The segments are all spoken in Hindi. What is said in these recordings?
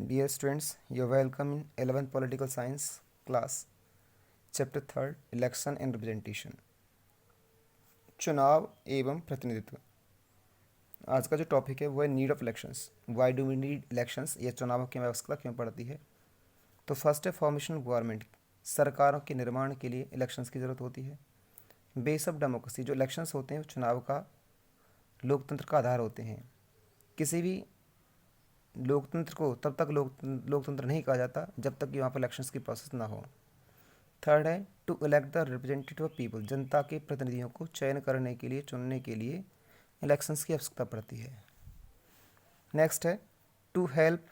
Dear students, you're welcome in 11th Political Science class, Chapter 3rd, Election and Representation. चुनाव एवं प्रतिनिधित्व। आज का जो टॉपिक है वो है need of elections. Why do we need elections, या चुनावों की आवश्यकता क्यों पड़ती है। तो फर्स्ट है फॉर्मेशन ऑफ गवर्नमेंट, सरकारों के निर्माण के लिए इलेक्शंस की ज़रूरत होती है। बेस ऑफ डेमोक्रेसी, जो इलेक्शंस होते हैं वो चुनाव का लोकतंत्र का आधार होते हैं। किसी भी लोकतंत्र को तब तक लोकतंत्र नहीं कहा जाता जब तक कि वहाँ पर इलेक्शंस की प्रोसेस ना हो। थर्ड है to elect the representative of people, जनता के प्रतिनिधियों को चयन करने के लिए, चुनने के लिए इलेक्शंस की आवश्यकता पड़ती है। नेक्स्ट है to help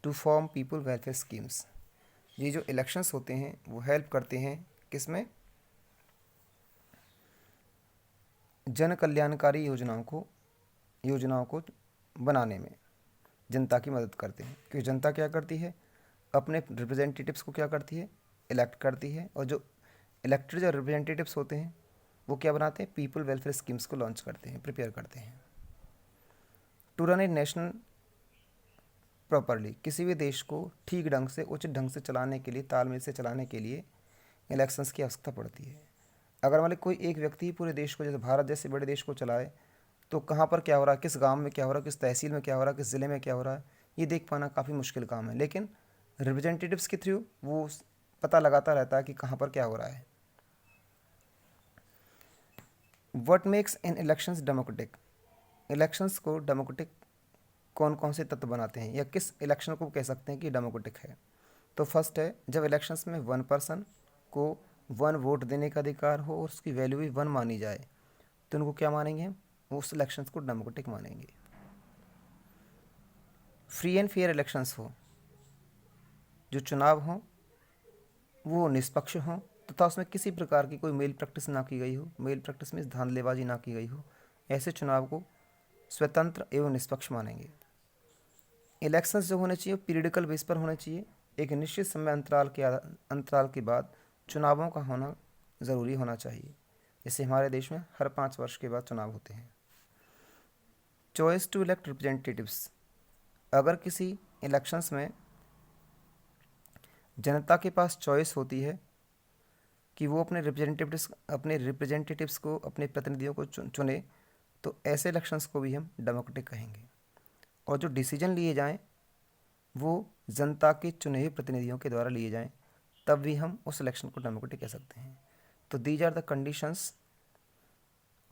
to form people welfare schemes. ये जो इलेक्शंस होते हैं वो हेल्प करते हैं किसमें, जन कल्याणकारी योजनाओं को बनाने में जनता की मदद करते हैं। क्योंकि जनता क्या करती है, अपने रिप्रेजेंटेटिव्स को क्या करती है, इलेक्ट करती है। और जो इलेक्टेड जो रिप्रेजेंटेटिव्स होते हैं वो क्या बनाते हैं, पीपल वेलफेयर स्कीम्स को लॉन्च करते हैं, प्रिपेयर करते हैं। To run a national properly, किसी भी देश को ठीक ढंग से, उचित ढंग से चलाने के लिए, तालमेल से चलाने के लिए इलेक्शंस की आवश्यकता पड़ती है। अगर मान ली कोई एक व्यक्ति पूरे देश को, जैसे भारत जैसे बड़े देश को चलाए, तो कहाँ पर क्या हो रहा है, किस गांव में क्या हो रहा है, किस तहसील में क्या हो रहा है, किस ज़िले में क्या हो रहा है, ये देख पाना काफ़ी मुश्किल काम है। लेकिन रिप्रेजेंटेटिव्स के थ्रू वो पता लगाता रहता है कि कहाँ पर क्या हो रहा है। What makes in elections democratic, elections को डेमोक्रेटिक कौन कौन से तत्व बनाते हैं, या किस इलेक्शन को कह सकते हैं कि डेमोक्रेटिक है। तो फर्स्ट है जब इलेक्शंस में वन पर्सन को वन वोट देने का अधिकार हो और उसकी वैल्यू भी वन मानी जाए, तो उनको क्या मानेंगे हम, उस इलेक्शंस को डेमोक्रेटिक मानेंगे। फ्री एंड फेयर इलेक्शंस हो, जो चुनाव हों वो निष्पक्ष हों तथा उसमें किसी प्रकार की कोई मेल प्रैक्टिस ना की गई हो, मेल प्रैक्टिस में धांधलेबाजी ना की गई हो, ऐसे चुनाव को स्वतंत्र एवं निष्पक्ष मानेंगे। इलेक्शंस जो होने चाहिए पीरियडिकल बेस पर होने चाहिए, एक निश्चित समय अंतराल के बाद चुनावों का होना ज़रूरी होना चाहिए। जैसे हमारे देश में हर 5 वर्ष के बाद चुनाव होते हैं। चॉइस टू इलेक्ट रिप्रेजेंटेटिव्स, अगर किसी इलेक्शंस में जनता के पास चॉइस होती है कि वो अपने रिप्रेजेंटेटिव्स को, अपने प्रतिनिधियों को चुने, तो ऐसे इलेक्शंस को भी हम डेमोक्रेटिक कहेंगे। और जो डिसीजन लिए जाएं वो जनता के चुने हुए प्रतिनिधियों के द्वारा लिए जाएं, तब भी हम उस इलेक्शन को डेमोक्रेटिक कह सकते हैं। तो these are the conditions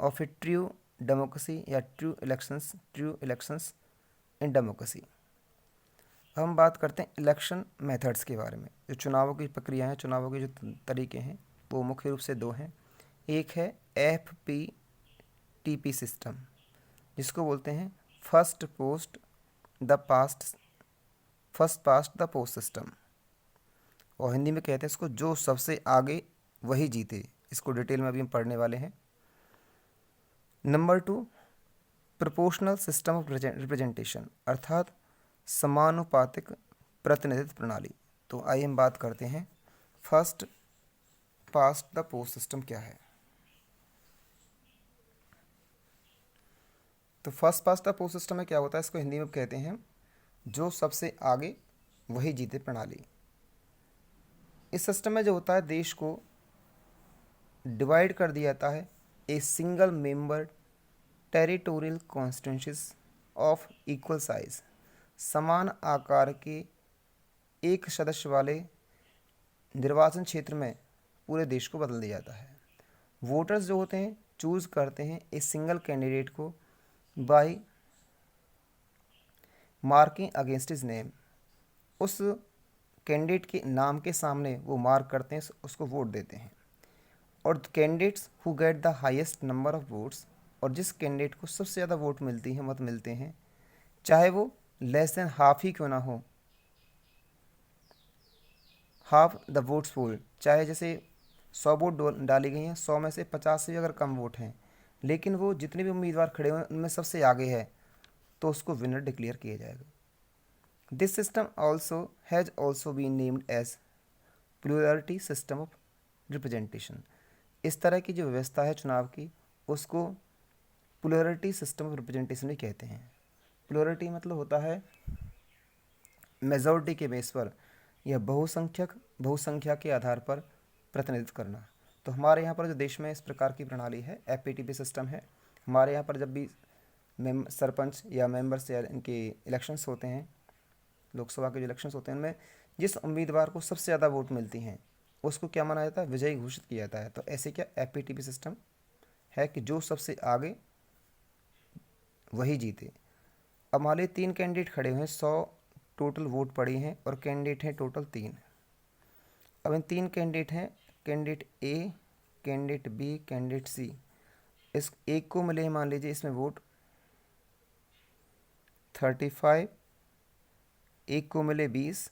of a true democracy या ट्रू इलेक्शंस इन डेमोक्रेसी। अब हम बात करते हैं इलेक्शन मेथड्स के बारे में। जो चुनावों की प्रक्रिया है, चुनावों के जो तरीके हैं वो मुख्य रूप से 2 हैं। एक है FPTP सिस्टम, जिसको बोलते हैं first past the post system, और हिंदी में कहते हैं इसको जो सबसे आगे वही जीते। इसको डिटेल में अभी हम पढ़ने वाले हैं। Number 2 proportional system of representation, अर्थात समानुपातिक प्रतिनिधित्व प्रणाली। तो आइए हम बात करते हैं first past the post system क्या है। तो first past the post system में क्या होता है, इसको हिंदी में कहते हैं जो सबसे आगे वही जीते प्रणाली। इस सिस्टम में जो होता है, देश को डिवाइड कर दिया जाता है a single member territorial constituencies of equal size, समान आकार के एक सदस्य वाले निर्वाचन क्षेत्र में पूरे देश को बदल दिया जाता है। वोटर्स जो होते हैं चूज़ करते हैं ए सिंगल कैंडिडेट को by marking against his name, उस कैंडिडेट के नाम के सामने वो मार्क करते हैं, उसको वोट देते हैं। और candidates who get the highest number of votes, और जिस कैंडिडेट को सबसे ज़्यादा वोट मिलती हैं, मत मिलते हैं, चाहे वो लेस देन हाफ ही क्यों ना हो, हाफ द वोट्स पोल, चाहे जैसे 100 वोट डाली गई हैं, 100 में से 50 से भी अगर कम वोट हैं, लेकिन वो जितने भी उम्मीदवार खड़े हुए हैं उनमें सबसे आगे है, तो उसको विनर डिक्लेयर किया जाएगा। This system has also been named as plurality system of representation. इस तरह की जो व्यवस्था है चुनाव की, उसको प्लूरलिटी सिस्टम ऑफ रिप्रेजेंटेशन भी कहते हैं। प्लूरलिटी मतलब होता है मेजॉरिटी के बेस पर या बहुसंख्या के आधार पर प्रतिनिधित्व करना। तो हमारे यहाँ पर जो देश में इस प्रकार की प्रणाली है, एपीटीपी सिस्टम है। हमारे यहाँ पर जब भी सरपंच या मेंबर्स या इनके इलेक्शंस होते हैं, लोकसभा के जो इलेक्शंस होते हैं, उनमें जिस उम्मीदवार को सबसे ज़्यादा वोट मिलती हैं उसको क्या माना जाता है, विजयी घोषित किया जाता है। तो ऐसे क्या एपीटीपी सिस्टम है कि जो सबसे आगे वही जीते। अब मान लीजिए 3 कैंडिडेट खड़े हुए हैं, 100 टोटल वोट पड़ी हैं और कैंडिडेट हैं टोटल 3। अब इन 3 कैंडिडेट हैं, candidate A, candidate be, candidate सी। इस एक को मिले मान लीजिए इसमें वोट 35, एक को मिले 20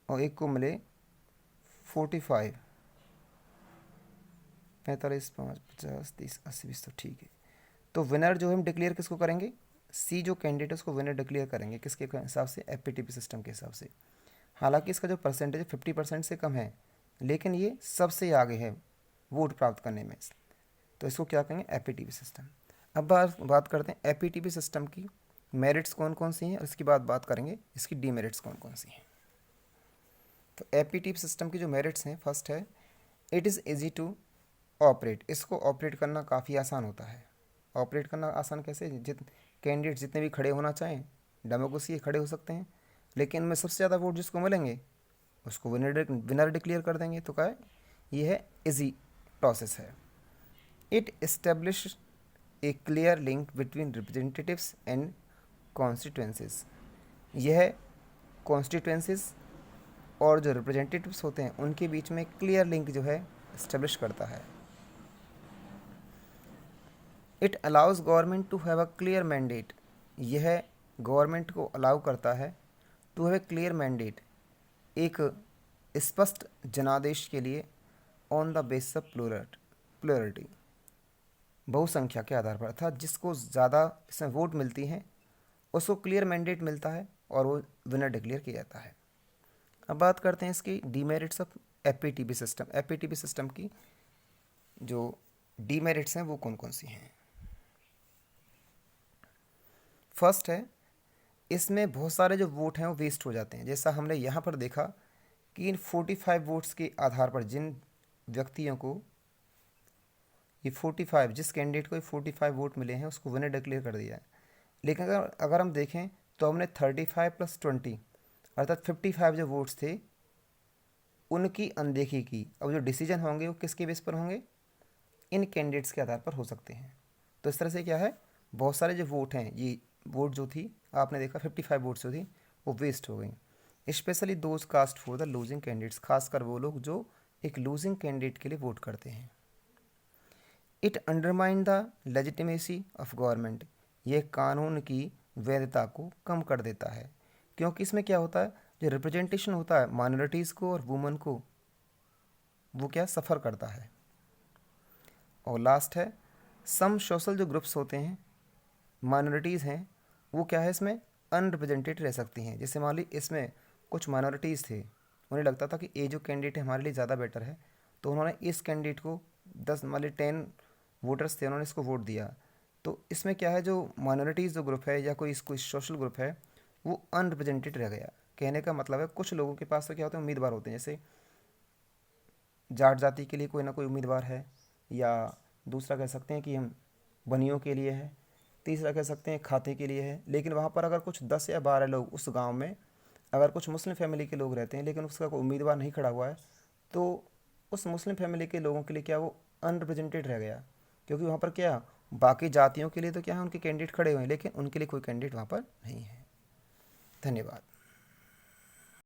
और एक को मिले 45, 45, 5, 50, 30, 80, 20। तो ठीक है। तो विनर जो हम डिक्लेयर किसको करेंगे, सी जो कैंडिडेट है उसको विनर डिक्लेयर करेंगे। किसके हिसाब से, एपीटीपी सिस्टम के हिसाब से। हालांकि इसका जो परसेंटेज 50% से कम है, लेकिन ये सबसे आगे है वोट प्राप्त करने में, तो इसको क्या कहेंगे, एपीटीपी सिस्टम। अब बात करते हैं एपीटीपी सिस्टम की मेरिट्स कौन कौन सी हैं, और इसके बाद बात करेंगे इसकी डीमेरिट्स कौन कौन सी हैं। तो एपीटीपी सिस्टम की जो मेरिट्स हैं, फर्स्ट है it is easy to operate. इसको ऑपरेट करना काफ़ी आसान होता है। ऑपरेट करना आसान कैसे, कैंडिडेट जितने भी खड़े होना चाहें डेमोक्रेसी खड़े हो सकते हैं, लेकिन इनमें सबसे ज़्यादा वोट जिसको मिलेंगे उसको विनर डिक्लेयर कर देंगे। तो क्या है, ये है इजी प्रोसेस है। It establish A clear link between representatives and constituencies. यह कॉन्स्टिट्यूंसीज और जो रिप्रेजेंटेटिव्स होते हैं उनके बीच में क्लियर लिंक जो है एस्टेब्लिश करता है। It allows government to have a clear mandate. यह गवर्नमेंट को अलाउ करता है to have a clear mandate, एक स्पष्ट जनादेश के लिए, on the basis of plurality, बहुसंख्या के आधार पर। अर्थात जिसको ज़्यादा इसमें वोट मिलती हैं उसको क्लियर मैंडेट मिलता है और वो विनर डिक्लेयर किया जाता है। अब बात करते हैं इसकी डीमेरिट्स ऑफ एपीटीपी सिस्टम। एपीटीपी सिस्टम की जो डीमेरिट्स हैं वो कौन कौन सी हैं। फर्स्ट है, इसमें बहुत सारे जो वोट हैं वो वेस्ट हो जाते हैं। जैसा हमने यहाँ पर देखा कि इन 45 वोट्स के आधार पर जिन व्यक्तियों को ये 45, जिस कैंडिडेट को ये 45 वोट मिले हैं उसको विनर डिक्लेयर कर दिया है। लेकिन अगर हम देखें तो हमने 35 + 20 अर्थात 55 जो वोट्स थे उनकी अनदेखी की। अब जो डिसीजन होंगे वो किसके बेस पर होंगे, इन कैंडिडेट्स के आधार पर हो सकते हैं। तो इस तरह से क्या है, बहुत सारे जो वोट हैं, ये वोट जो थी आपने देखा 55 वोट्स जो थी वो वेस्ट हो गई। Specially those cast for the losing candidates, खासकर वो लोग जो एक लूजिंग कैंडिडेट के लिए वोट करते हैं। It undermine the legitimacy of government, ये कानून की वैधता को कम कर देता है, क्योंकि इसमें क्या होता है, जो रिप्रेजेंटेशन होता है माइनॉरिटीज़ को और वुमेन को, वो क्या सफ़र करता है। और लास्ट है, सम सोशल जो ग्रुप्स होते हैं, माइनॉरिटीज़ हैं, वो क्या है इसमें अनरिप्रेजेंटेड रह सकती हैं। जैसे मान ली इसमें कुछ माइनॉरिटीज़ थे, उन्हें लगता था कि ये जो कैंडिडेट है हमारे लिए ज़्यादा बेटर है, तो उन्होंने इस कैंडिडेट को 10 मान ली 10 वोटर्स थे, उन्होंने इसको वोट दिया। तो इसमें क्या है, जो माइनॉरिटीज़ जो ग्रुप है या कोई सोशल ग्रुप है वो अनरिप्रेजेंटेड रह गया। कहने का मतलब है कुछ लोगों के पास तो क्या होते हैं, उम्मीदवार होते हैं, जैसे जाट जाति के लिए कोई ना कोई उम्मीदवार है, या दूसरा कह सकते हैं कि हम बनियों के लिए है, तीसरा कह सकते हैं खाते के लिए है। लेकिन वहाँ पर अगर कुछ 10 या 12 लोग उस गांव में अगर कुछ मुस्लिम फैमिली के लोग रहते हैं लेकिन उसका कोई उम्मीदवार नहीं खड़ा हुआ है, तो उस मुस्लिम फैमिली के लोगों के लिए क्या वो अनरिप्रेजेंटेड रह गया। क्योंकि वहाँ पर क्या बाकी जातियों के लिए तो क्या है उनके कैंडिडेट खड़े हुए हैं, लेकिन उनके लिए कोई कैंडिडेट वहाँ पर नहीं है। धन्यवाद।